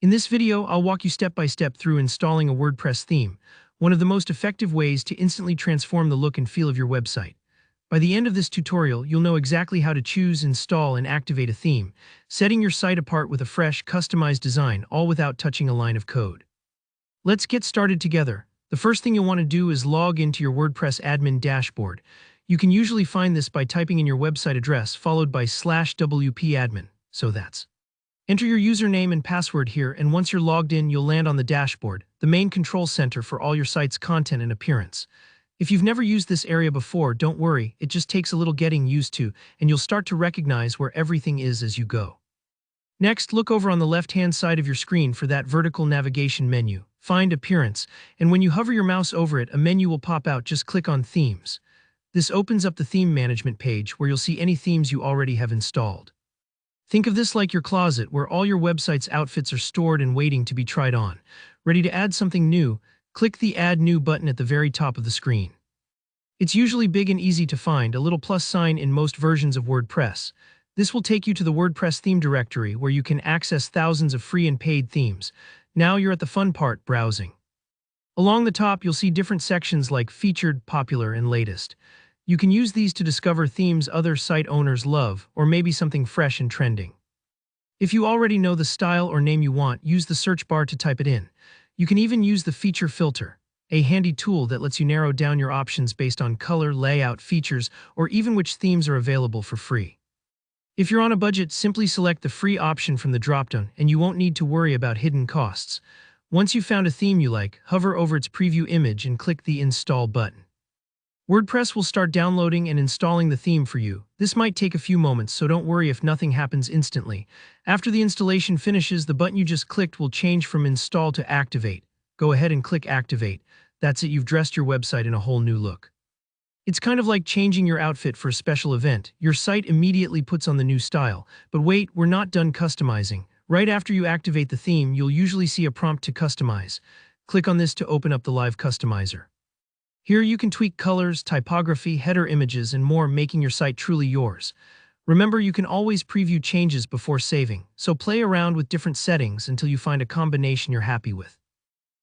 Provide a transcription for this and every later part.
In this video, I'll walk you step by step through installing a WordPress theme, one of the most effective ways to instantly transform the look and feel of your website. By the end of this tutorial, you'll know exactly how to choose, install, and activate a theme, setting your site apart with a fresh, customized design, all without touching a line of code. Let's get started together. The first thing you'll want to do is log into your WordPress admin dashboard. You can usually find this by typing in your website address followed by /wp-admin, so that's. Enter your username and password here, and once you're logged in, you'll land on the dashboard, the main control center for all your site's content and appearance. If you've never used this area before, don't worry, it just takes a little getting used to, and you'll start to recognize where everything is as you go. Next, look over on the left-hand side of your screen for that vertical navigation menu. Find Appearance, and when you hover your mouse over it, a menu will pop out. Just click on Themes. This opens up the theme management page where you'll see any themes you already have installed. Think of this like your closet, where all your website's outfits are stored and waiting to be tried on. Ready to add something new? Click the Add New button at the very top of the screen. It's usually big and easy to find, a little plus sign in most versions of WordPress. This will take you to the WordPress theme directory, where you can access thousands of free and paid themes. Now you're at the fun part, browsing. Along the top, you'll see different sections like Featured, Popular, and Latest. You can use these to discover themes other site owners love, or maybe something fresh and trending. If you already know the style or name you want, use the search bar to type it in. You can even use the Feature Filter, a handy tool that lets you narrow down your options based on color, layout, features, or even which themes are available for free. If you're on a budget, simply select the free option from the dropdown, and you won't need to worry about hidden costs. Once you've found a theme you like, hover over its preview image and click the Install button. WordPress will start downloading and installing the theme for you. This might take a few moments, so don't worry if nothing happens instantly. After the installation finishes, the button you just clicked will change from Install to Activate. Go ahead and click Activate. That's it, you've dressed your website in a whole new look. It's kind of like changing your outfit for a special event. Your site immediately puts on the new style. But wait, we're not done customizing. Right after you activate the theme, you'll usually see a prompt to customize. Click on this to open up the live customizer. Here you can tweak colors, typography, header images, and more, making your site truly yours. Remember, you can always preview changes before saving, so play around with different settings until you find a combination you're happy with.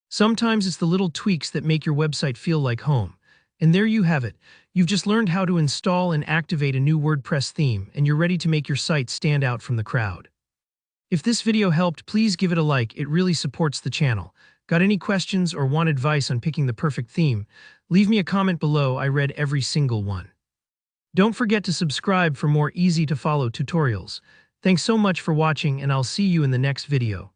Sometimes it's the little tweaks that make your website feel like home. And there you have it. You've just learned how to install and activate a new WordPress theme, and you're ready to make your site stand out from the crowd. If this video helped, please give it a like. It really supports the channel. Got any questions or want advice on picking the perfect theme? Leave me a comment below. I read every single one. Don't forget to subscribe for more easy-to-follow tutorials. Thanks so much for watching, and I'll see you in the next video.